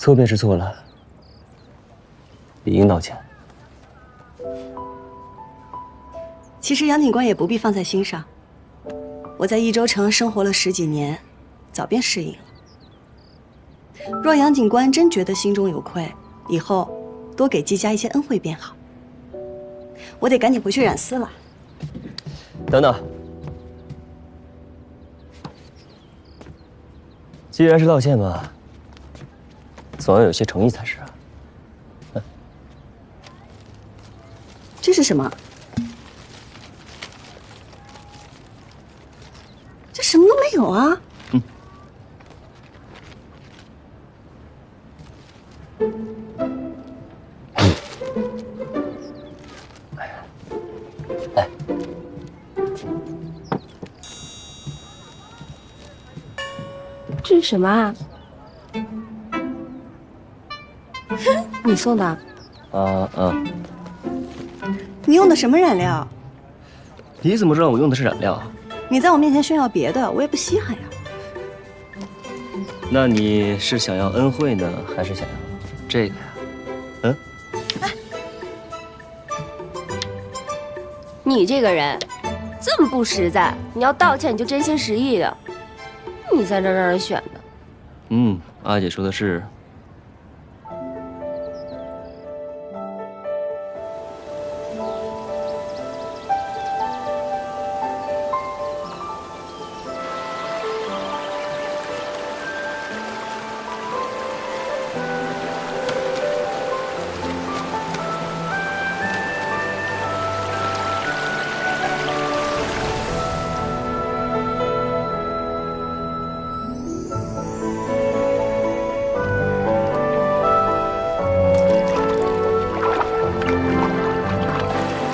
错便是错了，理应道歉。其实杨警官也不必放在心上，我在益州城生活了10几年，早便适应了。若杨警官真觉得心中有愧，以后多给季家一些恩惠便好。我得赶紧回去染丝了。等等，既然是道歉嘛，总要有些诚意才是啊。这是什么？这什么都没有啊！来，这是什么啊？你送的？你用的什么染料？你怎么知道我用的是染料？你在我面前炫耀别的，我也不稀罕呀。那你是想要恩惠呢，还是想要这个呀？嗯？你这个人这么不实在，你要道歉你就真心实意的。你在这让人选的。阿姐说的是。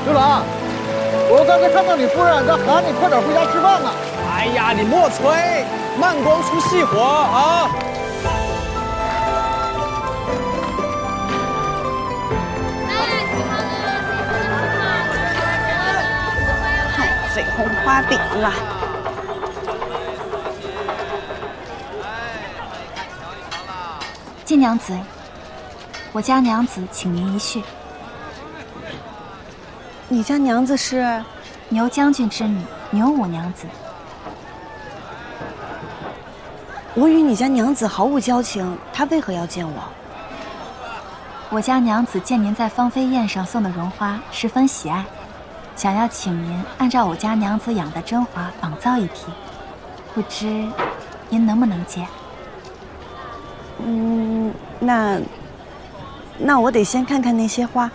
刘郎，我刚才看到你夫人在喊你快点回家吃饭呢。哎呀，你莫催，慢光出细活啊！太费红花饼了。季娘子，我家娘子请您一叙。你家娘子是牛将军之女牛五娘子。我与你家娘子毫无交情，她为何要见我？我家娘子见您在芳菲宴上送的绒花十分喜爱，想要请您按照我家娘子养的真花仿造一批，不知您能不能接？那我得先看看那些花。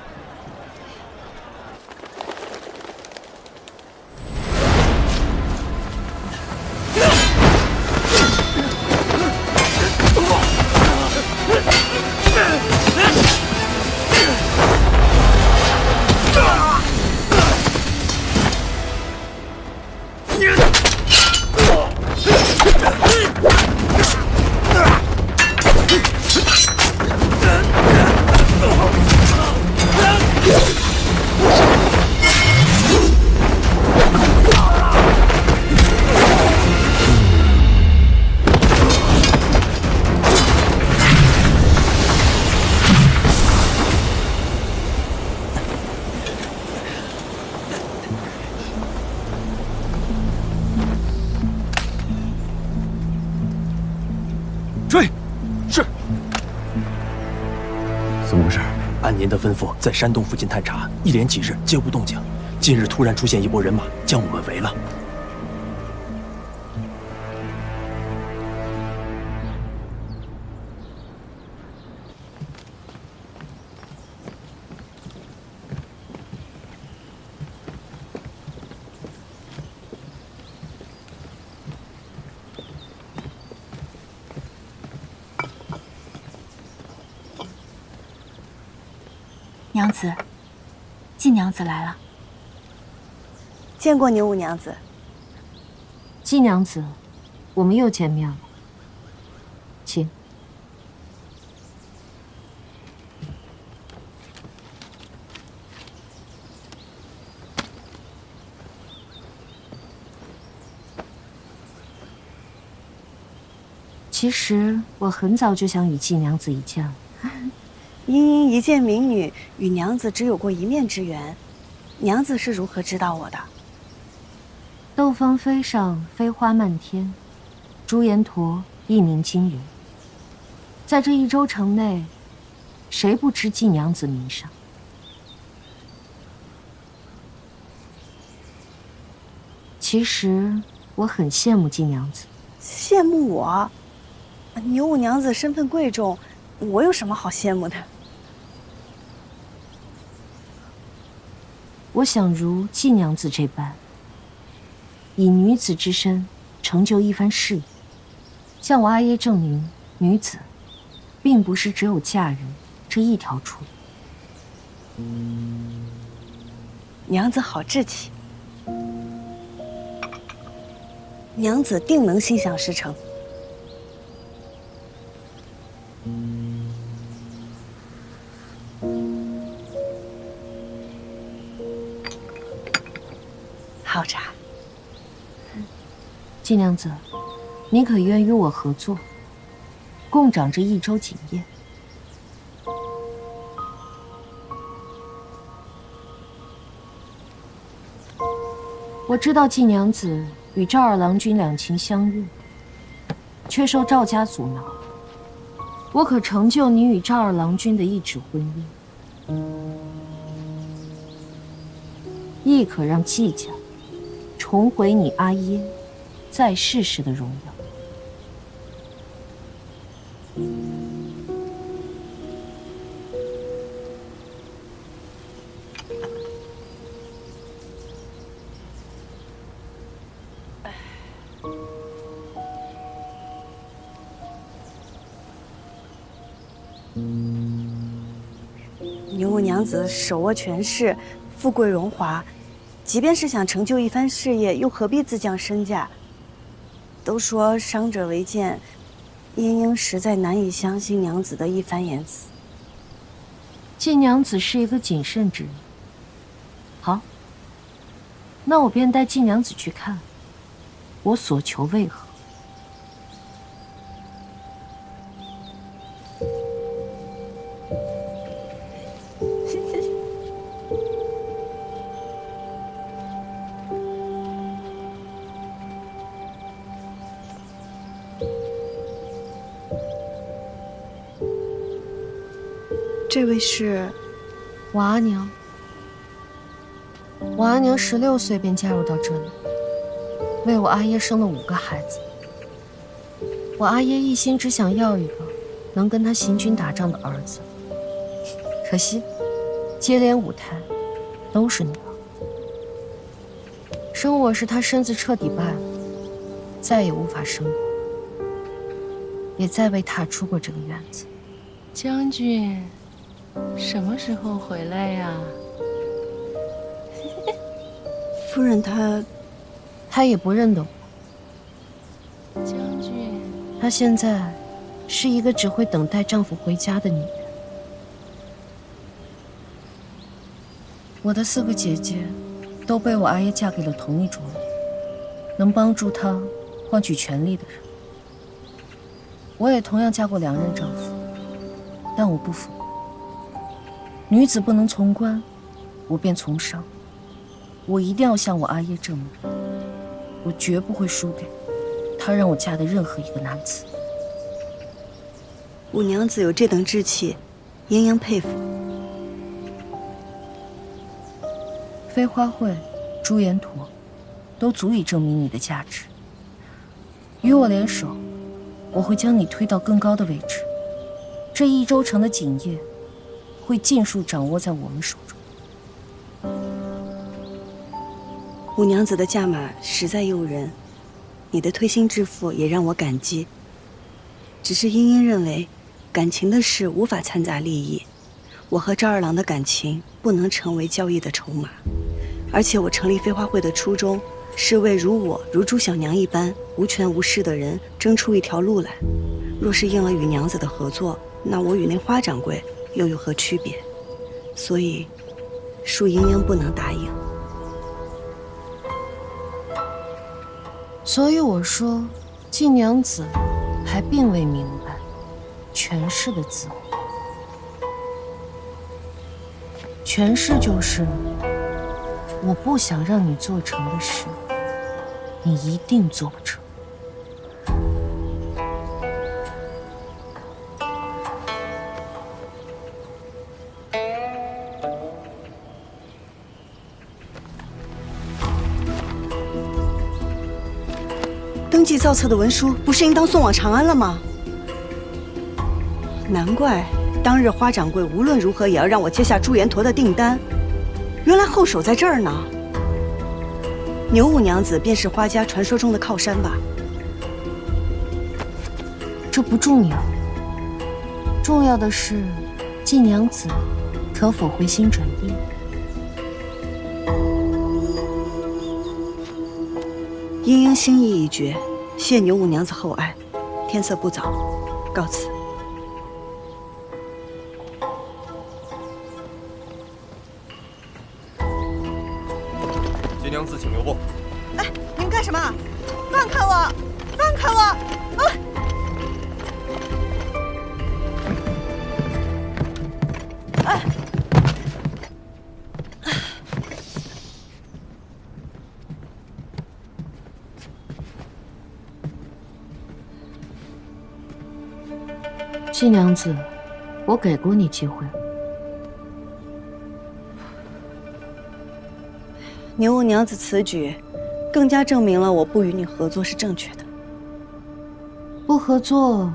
追！是。怎么回事？按您的吩咐，在山洞附近探查，一连几日皆无动静。近日突然出现一拨人马，将我们围了。娘子，季娘子来了。见过牛五娘子。季娘子，我们又见面了，请。其实我很早就想与季娘子一见了。茵茵一介民女，与娘子只有过一面之缘，娘子是如何知道我的？斗芳妃上飞花漫天，朱颜驼一鸣惊人。在这一州城内，谁不知季娘子名声？其实我很羡慕季娘子。羡慕我？牛五娘子身份贵重，我有什么好羡慕的？我想如季娘子这般，以女子之身成就一番事业，向我阿耶证明，女子并不是只有嫁人这一条出路。娘子好志气，娘子定能心想事成。好茶。季娘子，你可愿与我合作，共掌这一州锦业？我知道季娘子与赵二郎君两情相悦，却受赵家阻挠。我可成就你与赵二郎君的一纸婚姻，亦可让季家重回你阿耶在世时的荣耀。牛五娘子手握权势，富贵荣华，即便是想成就一番事业，又何必自降身价？都说伤者为鉴，茵茵实在难以相信娘子的一番言辞。季娘子是一个谨慎之人。好，那我便带季娘子去看，我所求为何。这位是我阿娘。我阿娘16岁便嫁入到这里，为我阿耶生了5个孩子。我阿耶一心只想要一个能跟他行军打仗的儿子，可惜接连5胎都是女儿。生我时他身子彻底败了，再也无法生我，也再未踏出过这个院子。将军什么时候回来呀？夫人她也不认得我。将军，她现在是一个只会等待丈夫回家的女人。我的4个姐姐都被我阿耶嫁给了同一种人，能帮助她换取权力的人。我也同样嫁过2任丈夫，但我不服。女子不能从官，我便从商。我一定要向我阿耶证明，我绝不会输给他让我嫁的任何一个男子。五娘子有这等志气，殷英佩服。飞花会、朱颜驼，都足以证明你的价值。与我联手，我会将你推到更高的位置。这一州城的锦业会尽数掌握在我们手中。五娘子的价码实在诱人，你的推心置腹也让我感激。只是茵茵认为，感情的事无法掺杂利益，我和赵二郎的感情不能成为交易的筹码。而且我成立飞花会的初衷，是为如朱小娘一般无权无势的人争出一条路来。若是应了与娘子的合作，那我与那花掌柜又有何区别？所以，恕茵茵不能答应。所以我说，季娘子还并未明白权势的滋味。权势就是我不想让你做成的事，你一定做不成。登记造册的文书不是应当送往长安了吗？难怪当日花掌柜无论如何也要让我接下朱延陀的订单，原来后手在这儿呢。牛五娘子便是花家传说中的靠山吧？这不重要，重要的是季娘子可否回心转意。莺莺心意已决，谢牛五娘子厚爱。天色不早，告辞。季娘子，请留步。哎，你们干什么？放开我！放开我！啊！哎！季娘子，我给过你机会。牛五娘子此举，更加证明了我不与你合作是正确的。不合作，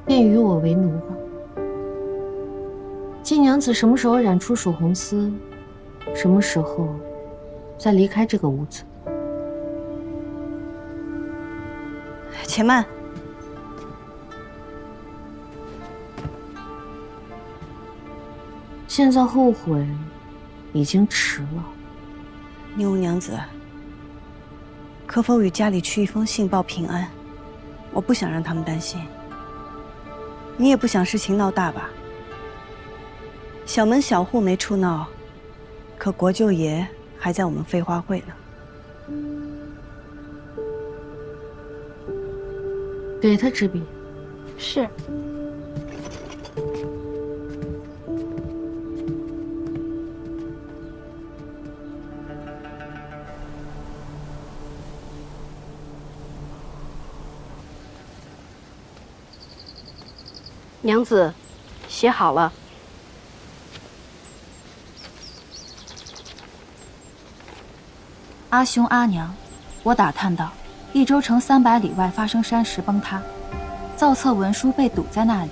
便与我为奴吧。季娘子什么时候染出曙红丝，什么时候再离开这个屋子。且慢。现在后悔，已经迟了。牛五娘子，可否与家里去一封信报平安？我不想让他们担心。你也不想事情闹大吧？小门小户没处闹，可国舅爷还在我们飞花会呢。给他支笔。是。娘子，写好了。阿兄阿娘，我打探到，益州城300里外发生山石崩塌，造册文书被堵在那里。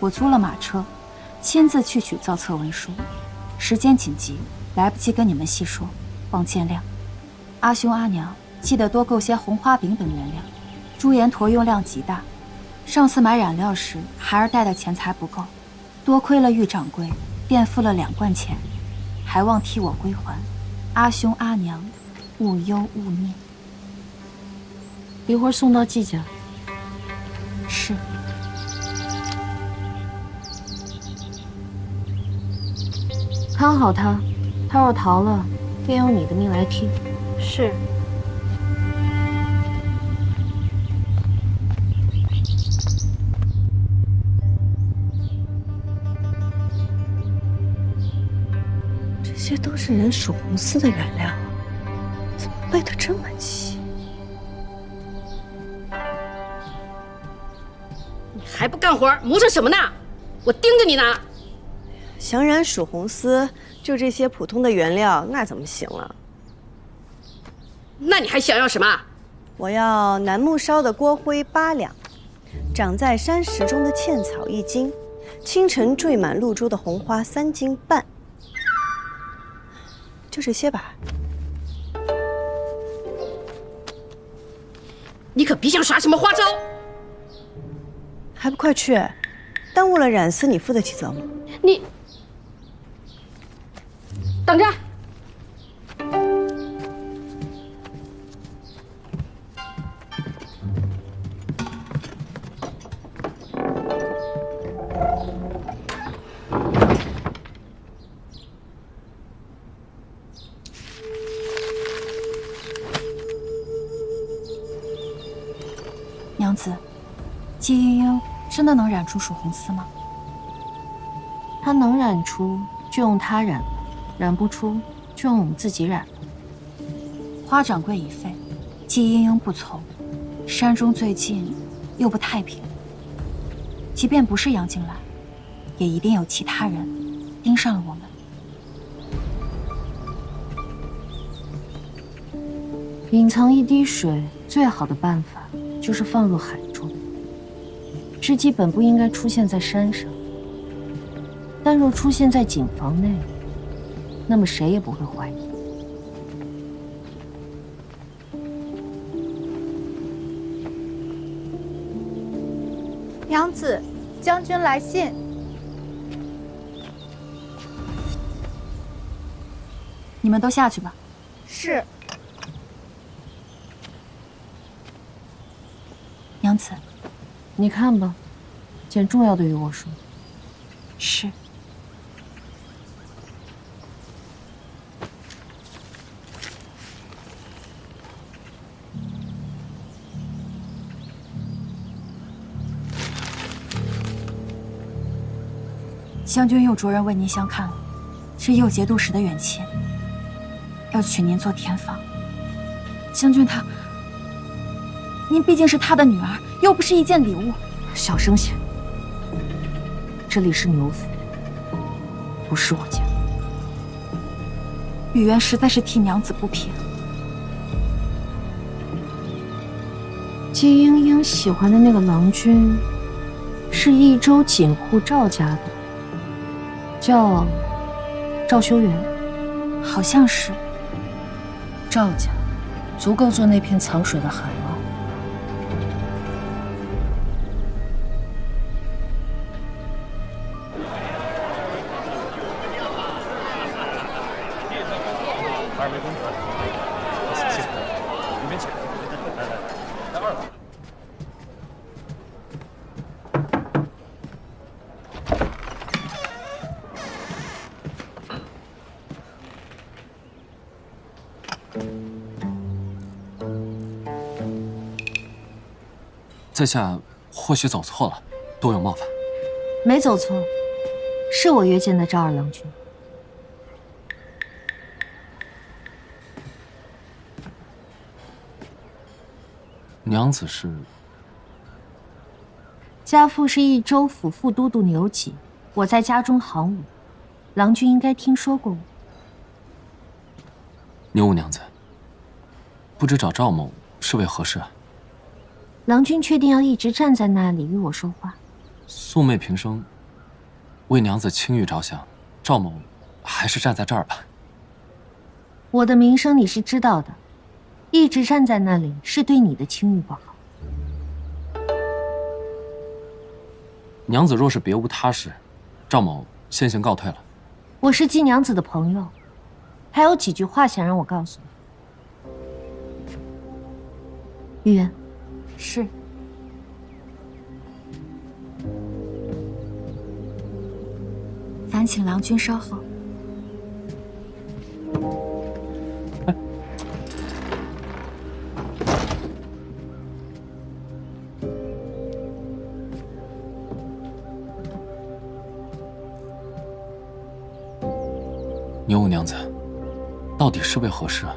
我租了马车，亲自去取造册文书。时间紧急，来不及跟你们细说，望见谅。阿兄阿娘，记得多购些红花饼等原料。朱延陀用量极大。上次买染料时，孩儿带的钱财不够，多亏了玉掌柜，便付了2贯钱，还望替我归还。阿兄阿娘，勿忧勿念。一会儿送到季家。是。看好他，他若逃了，便用你的命来替。是。这些都是人属红丝的原料，怎么备得这么齐？你还不干活，磨蹭什么呢？我盯着你呢。想染属红丝，就这些普通的原料，那怎么行啊？那你还想要什么？我要楠木烧的锅灰8两，长在山石中的茜草1斤，清晨缀满露珠的红花3斤半。就这些吧。你可别想耍什么花招！还不快去！耽误了染丝，你负得起责吗？你等着！娘子，季莺莺真的能染出曙红丝吗？她能染出就用她染，染不出就用我们自己染。花掌柜已废，季莺莺不从，山中最近又不太平。即便不是杨景来，也一定有其他人盯上了我们。隐藏一滴水，最好的办法就是放入海中。织姬本不应该出现在山上，但若出现在井房内，那么谁也不会怀疑。娘子，将军来信。你们都下去吧。是。娘子，你看吧，件重要的与我说。是。将军又着人为您相看了，是右节度使的远亲，要娶您做田房。将军他，您毕竟是他的女儿，又不是一件礼物。小声些，这里是牛府，不是我家。雨渊实在是替娘子不平。季莺莺喜欢的那个郎君，是益州锦户赵家的。叫赵修缘，好像是。赵家足够做那片藏水的海吗？二位公子，谢谢，里面请。来来来，在二楼。在下或许走错了，多有冒犯。没走错，是我约见的赵二郎君。娘子是？家父是益州府副都督牛己，我在家中行伍，郎君应该听说过我。牛五娘子，不知找赵某是为何事啊？郎君确定要一直站在那里与我说话？素昧平生，为娘子清誉着想，赵某还是站在这儿吧。我的名声你是知道的，一直站在那里是对你的清誉不好。娘子若是别无他事，赵某先行告退了。我是季娘子的朋友，还有几句话想让我告诉你。玉渊。是。烦请郎君稍后。牛五娘子，到底是为何事啊？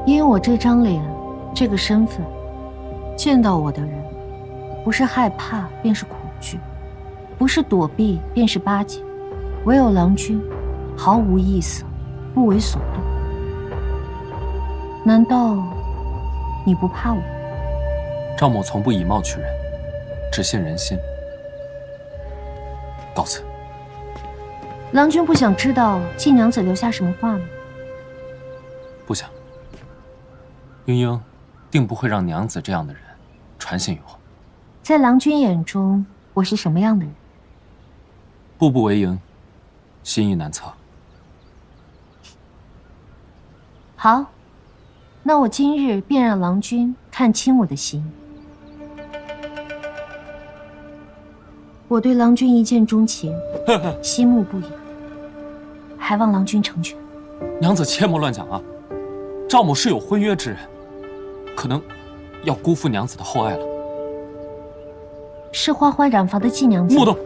因为我这张脸，这个身份，见到我的人，不是害怕便是恐惧，不是躲避便是巴结，唯有郎君，毫无异色，不为所动。难道你不怕我？赵某从不以貌取人，只信人心。告辞。郎君不想知道季娘子留下什么话吗？不想。莺莺定不会让娘子这样的人传信于我。在郎君眼中，我是什么样的人？步步为营，心意难测。好，那我今日便让郎君看清我的心。我对郎君一见钟情，心慕不已，还望郎君成全。娘子切莫乱讲啊！赵某是有婚约之人，可能要辜负娘子的厚爱了。是花花染坊的季娘子。莫动！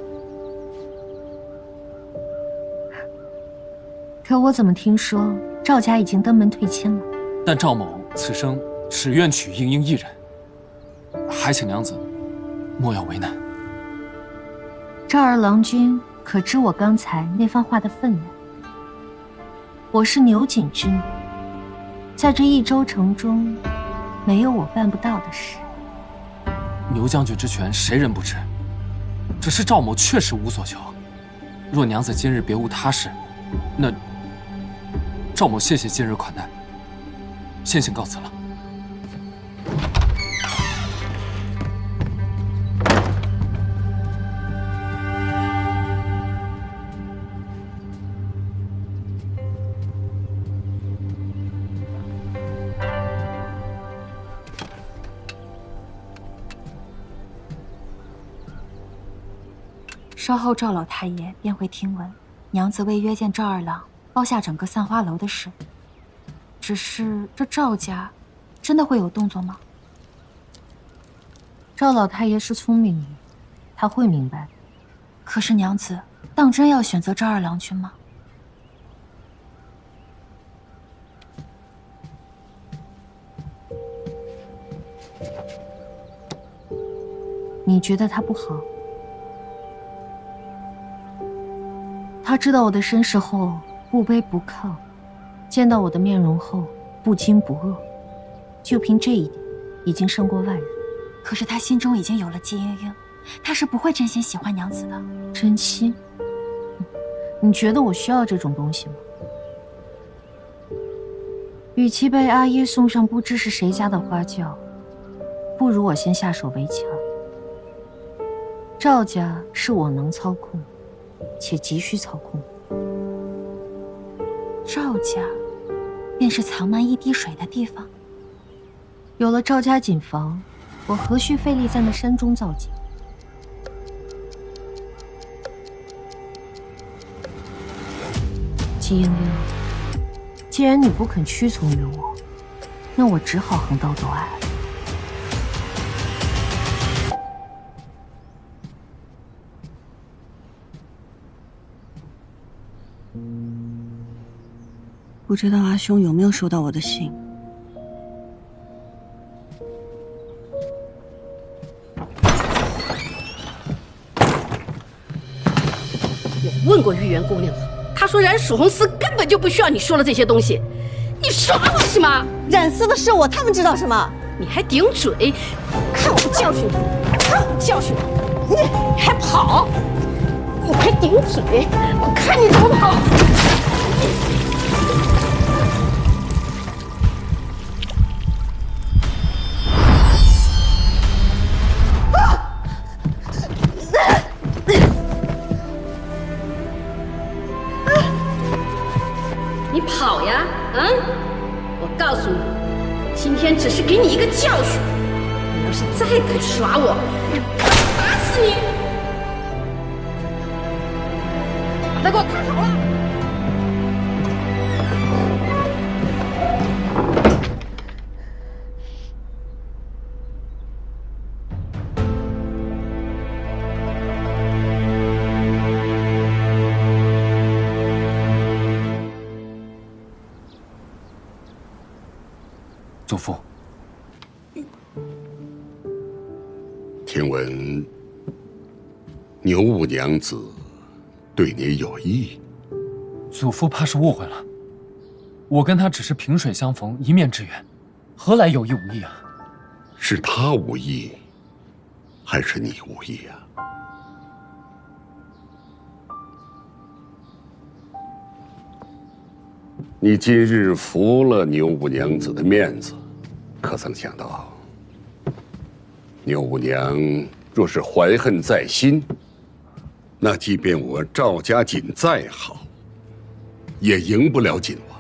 可我怎么听说赵家已经登门退亲了？但赵某此生只愿娶莺莺一人，还请娘子莫要为难。赵儿郎君可知我刚才那番话的分量？我是牛锦之女，在这益州城中，没有我办不到的事。牛将军之权，谁人不知？只是赵某确实无所求。若娘子今日别无他事，那赵某谢谢今日款待，先行告辞了。稍后赵老太爷便会听闻娘子为约见赵二郎包下整个散花楼的事。只是这赵家真的会有动作吗？赵老太爷是聪明人，他会明白的。可是娘子当真要选择赵二郎君吗？你觉得他不好？他知道我的身世后不卑不亢，见到我的面容后不惊不恶，就凭这一点已经胜过万人。可是他心中已经有了季莺莺，他是不会真心喜欢娘子的。真心？你觉得我需要这种东西吗？与其被阿耶送上不知是谁家的花轿，不如我先下手为强。赵家是我能操控，且急需操控。赵家便是藏瞒一滴水的地方。有了赵家锦房，我何须费力在那山中造景？季莺莺，既然你不肯屈从于我，那我只好横刀夺爱了。不知道阿兄有没有收到我的信？我问过玉媛姑娘了，她说染曙红丝根本就不需要你说的这些东西。你耍我是吗？染丝的是我，他们知道什么？你还顶嘴！看我不教训你！看我教训你！你还跑！你还顶嘴！我看你怎么跑！你跑呀！我告诉你，今天只是给你一个教训。你要是再敢耍我，我打死你！把他给我看好了！祖父，听闻牛五娘子对你有意，祖父怕是误会了。我跟她只是萍水相逢，一面之缘，何来有意无意啊？是她无意，还是你无意啊？你今日服了牛五娘子的面子，可曾想到，牛五娘若是怀恨在心，那即便我赵家锦再好，也赢不了锦王。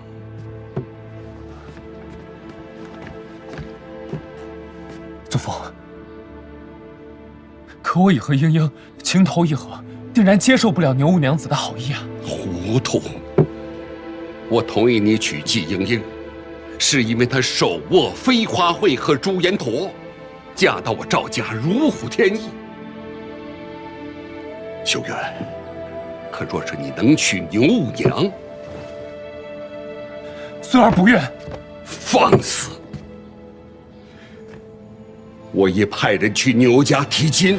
可以和英英情投意合，定然接受不了牛五娘子的好意啊！糊涂！我同意你娶季英英，是因为她手握飞花会和朱颜陀，嫁到我赵家如虎添翼。秀媛，可若是你能娶牛五娘，孙儿不愿。放肆！我已派人去牛家提亲。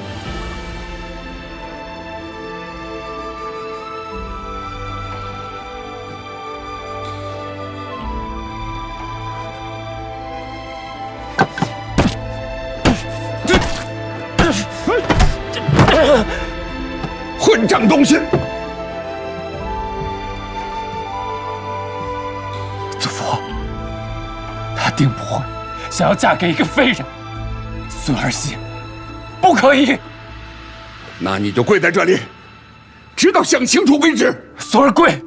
混账东西！祖父，她定不会想要嫁给一个废人。孙儿媳不可以。那你就跪在这里，直到想清楚为止。孙儿跪。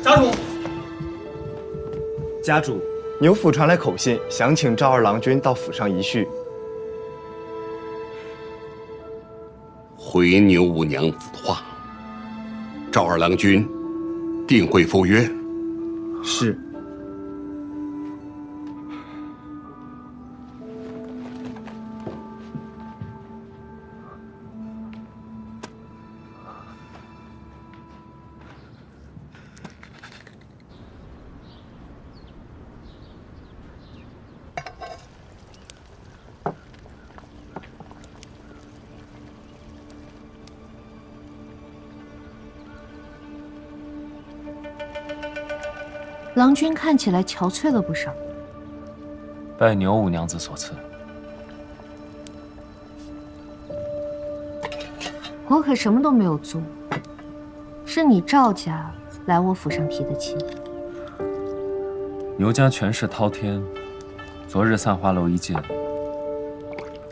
家主，家主，牛府传来口信，想请赵二郎君到府上一叙。回牛五娘子的话，赵二郎君定会赴约。是。郎君看起来憔悴了不少。拜牛五娘子所赐。我可什么都没有做，是你赵家来我府上提的亲。牛家权势滔天，昨日散花楼一见，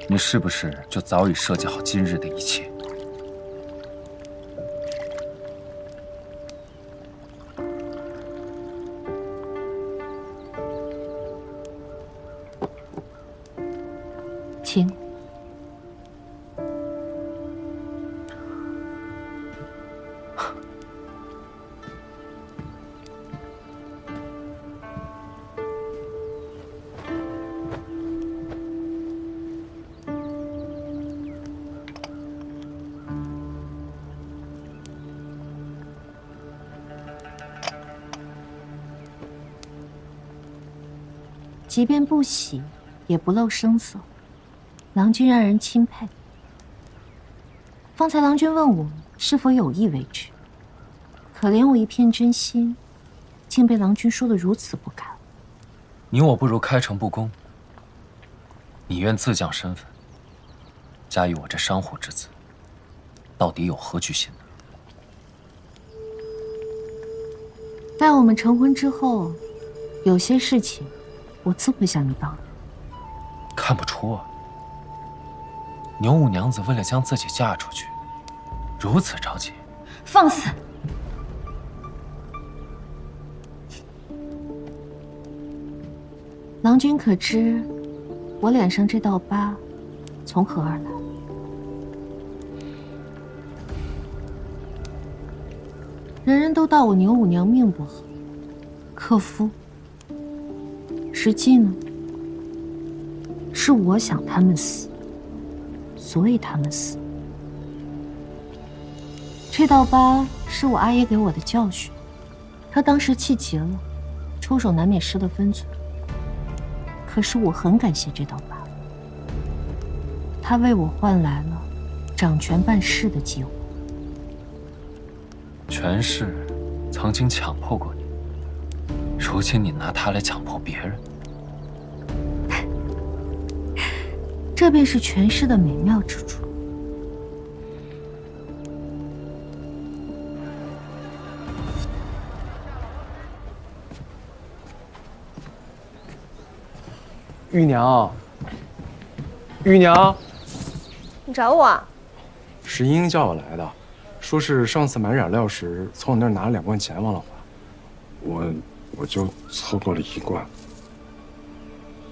你是不是就早已设计好今日的一切？请。即便不喜，也不露声色。郎君让人钦佩。方才郎君问我是否有意为之，可怜我一片真心，竟被郎君说得如此不堪。你我不如开诚布公。你愿自降身份，加于我这商户之子，到底有何居心呢？待我们成婚之后，有些事情我自会向你帮的。看不出啊。牛五娘子为了将自己嫁出去，如此着急。放肆！郎君可知，我脸上这道疤从何而来？人人都道我牛五娘命不好，克夫。实际呢，是我想他们死。所以他们死。这道疤是我阿爷给我的教训，他当时气急了，出手难免失了分寸。可是我很感谢这道疤，他为我换来了掌权办事的机会。权势曾经强迫过你，如今你拿它来强迫别人。这便是权势的美妙之处。玉娘，玉娘，你找我？是英英叫我来的，说是上次买染料时从我那儿拿了2罐钱忘了还，我就凑够了1罐。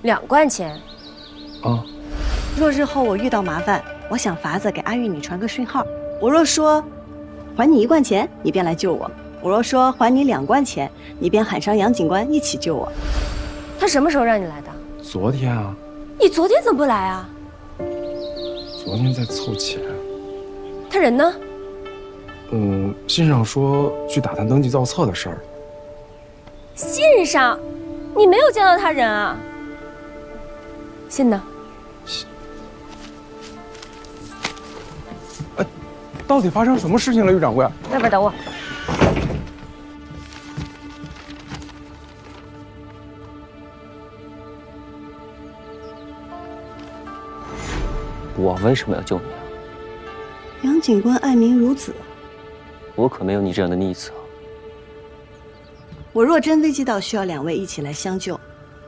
2罐钱？啊。若日后我遇到麻烦，我想法子给阿玉你传个讯号。我若说还你1贯钱，你便来救我；我若说还你2贯钱，你便喊上杨警官一起救我。他什么时候让你来的？昨天啊。你昨天怎么不来啊？昨天在凑钱。他人呢？信上说去打探登记造册的事儿。信上，你没有见到他人啊？信呢？到底发生什么事情了，于掌柜？外边等我。我为什么要救你啊？杨警官爱民如子，我可没有你这样的逆子啊！我若真危机到需要2位一起来相救，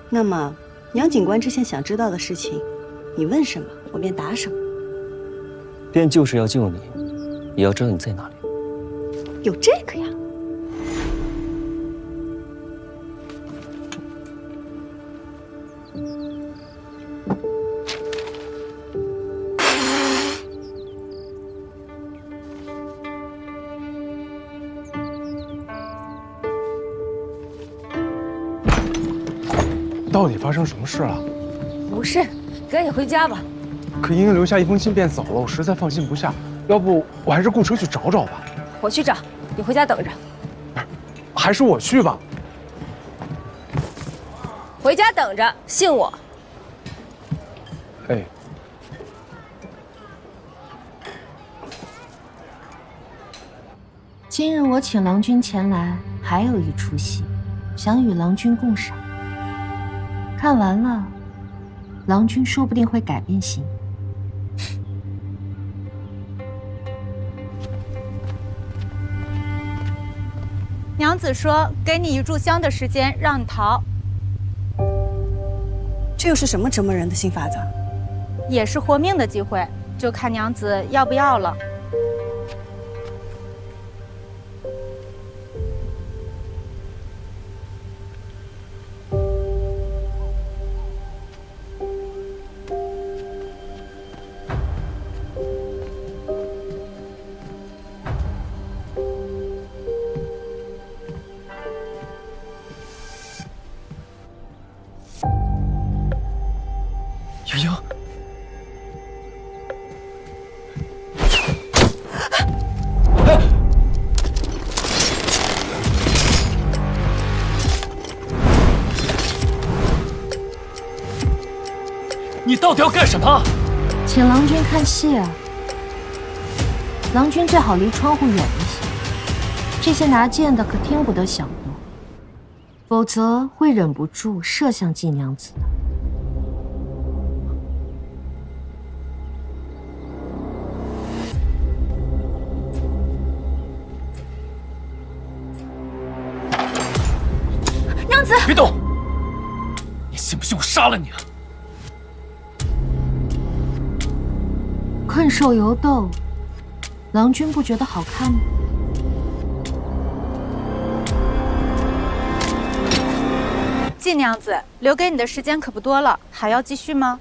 那么杨警官之前想知道的事情，你问什么，我便答什么。便就是要救你，也要知道你在哪里。有这个呀？到底发生什么事了？无事，赶紧回家吧。可莹莹留下一封信便走了，我实在放心不下。要不我还是雇车去找找吧。我去找，你回家等着。还是我去吧。回家等着，信我。哎。今日我请郎君前来，还有一出戏，想与郎君共赏。看完了，郎君说不定会改变心意。娘子说：“给你1炷香的时间，让你逃。”这又是什么折磨人的新法子？也是活命的机会，就看娘子要不要了。莹莹，你到底要干什么？请郎君看戏啊！郎君最好离窗户远一些，这些拿剑的可听不得响动，否则会忍不住射向季娘子的。娘子，别动！你信不信我杀了你啊？困兽犹斗，郎君不觉得好看吗？季娘子，留给你的时间可不多了，还要继续吗？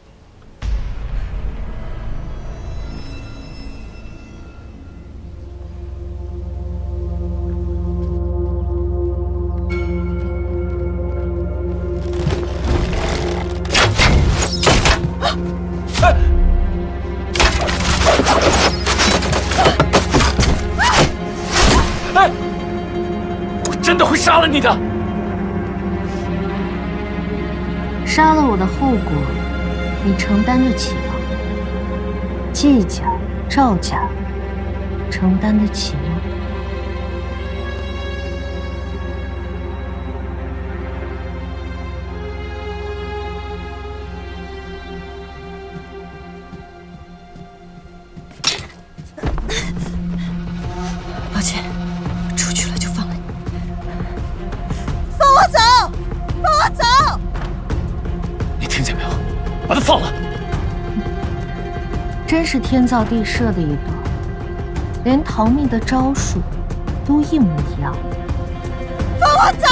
我真的会杀了你的！杀了我的后果，你承担得起吗？季家、赵家，承担得起吗？抱歉，出去了就放了你。放我走！放我走！你听见没有？把他放了！真是天造地设的一对，连逃命的招数都一模一样。放我走！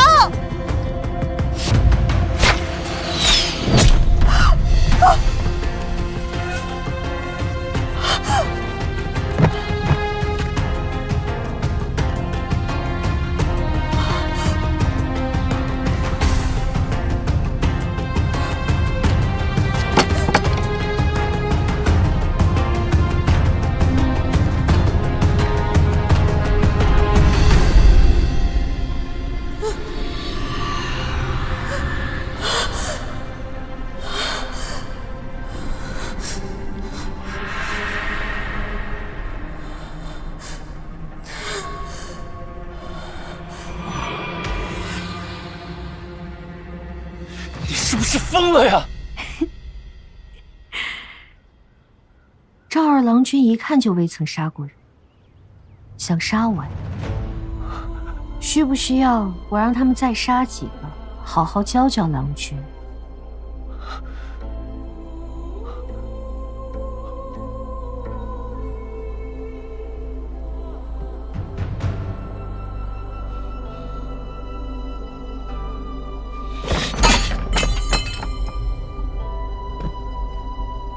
是疯了呀？赵二郎君一看就未曾杀过人，想杀我呀？需不需要我让他们再杀几个，好好教教郎君？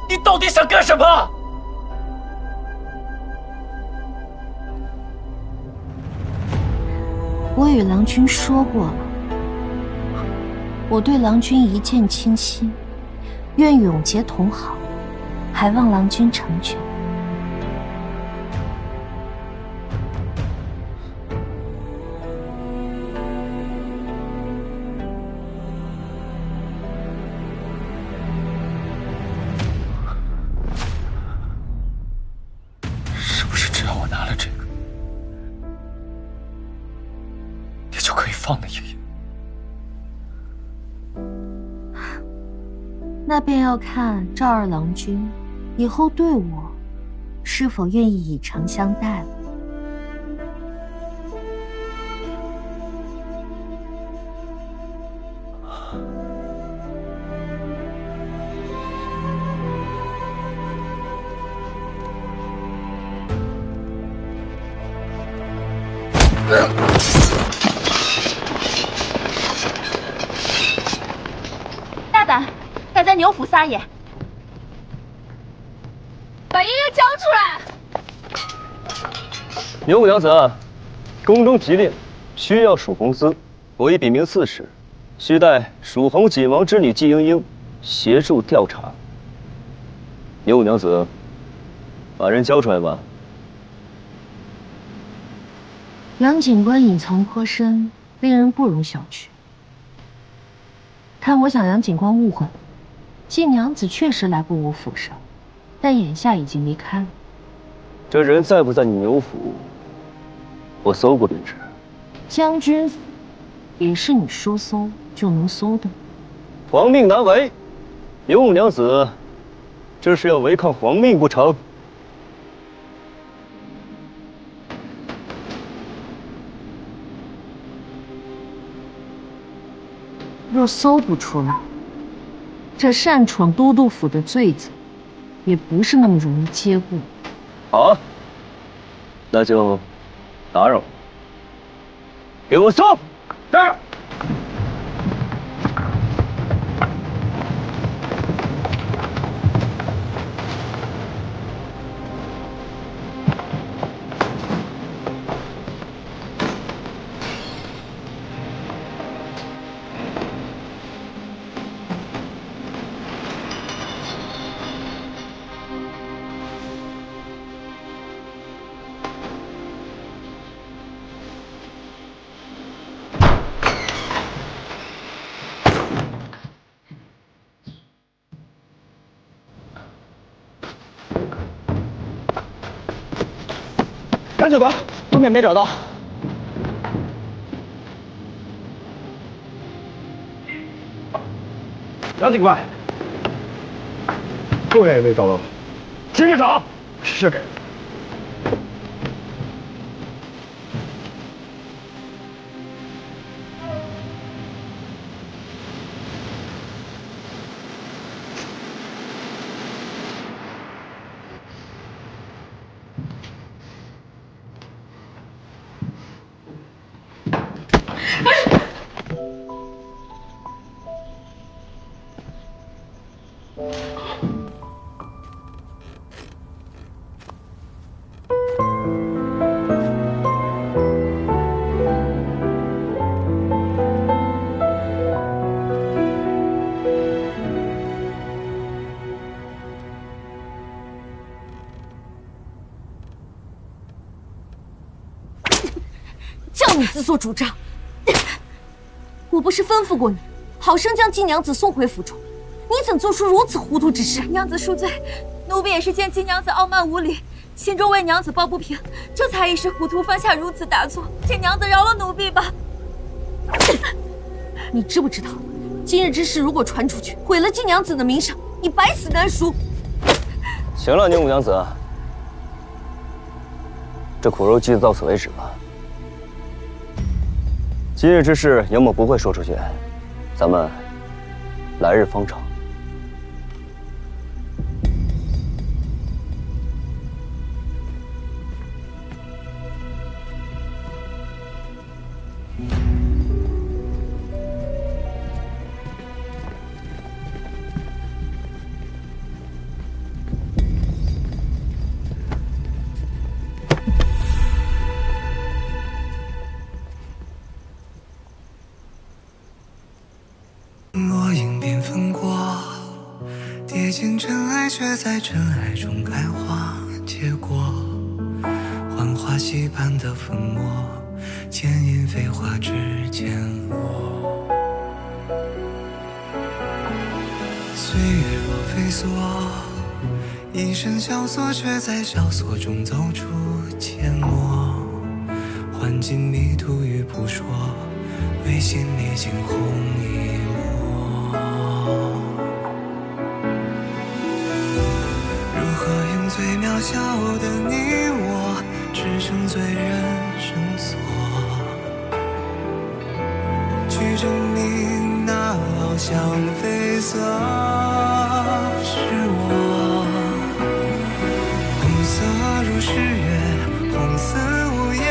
你到底想干什么？我与郎君说过了，我对郎君一见倾心，愿永结同好，还望郎君成全。是不是只要我拿了这个，你就可以放了爷爷？那便要看赵二郎君以后对我是否愿意以诚相待了。大胆，敢在牛府撒野！把爷爷交出来！牛五娘子，宫中急令，需要蜀红司，我已禀明刺史，需待蜀红锦王之女季莺莺协助调查。牛五娘子，把人交出来吧。杨警官隐藏颇深，令人不容小觑。看我想杨警官误会，季娘子确实来过我府上，但眼下已经离开了。这人在不在你牛府，我搜过便知。将军府也是你说搜就能搜的。皇命难违，牛五娘子，这是要违抗皇命不成？若搜不出来，这擅闯都督府的罪责，也不是那么容易接过。好啊，那就打扰了。给我搜！是。杨警官，路面没找到。杨警官，后面也没找到。接着找。是。叫你自作主张！我不是吩咐过你，好生将季娘子送回府中，你怎做出如此糊涂之事？娘子恕罪，奴婢也是见季娘子傲慢无礼，心中为娘子抱不平，这才一时糊涂犯下如此大错，请娘子饶了奴婢吧。你知不知道，今日之事如果传出去，毁了季娘子的名声，你百死难赎。行了，宁武娘子，这苦肉计到此为止吧。今日之事，杨某不会说出去，咱们来日方长。落英缤纷过，跌进尘埃，却在尘埃中开花结果。幻化溪畔的粉末，剑影飞花指尖落。岁月若飞梭，一身萧索，却在萧索中走出阡陌。幻境迷途与扑朔，为心历经红一抹。如何用最渺小的你我，支撑最人生锁，去证明那翱翔绯色是我。红色如诗月，红似无言，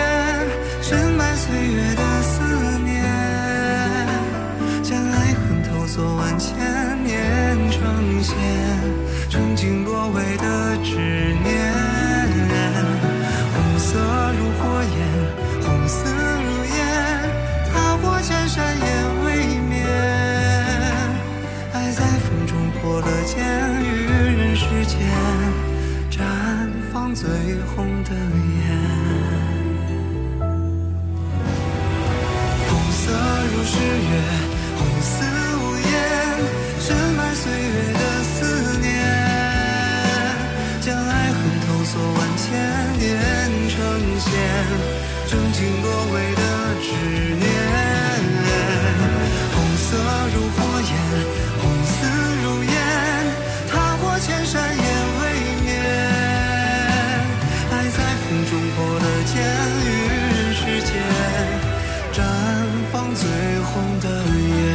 深埋岁月的思念，将爱恨透锁万千年，呈现曾经落尾的执念。红色如火焰，红丝如烟，踏过千山也未眠。爱在风中破了茧，于人世间绽放最红的颜。红色如诗月，红似无言，深埋岁月的思念，将爱恨透锁万千年，呈现曾经落尾的执念。红色如火焰，红丝如烟，踏过千山也未眠。爱在风中破了茧，于人世间绽放最红的颜。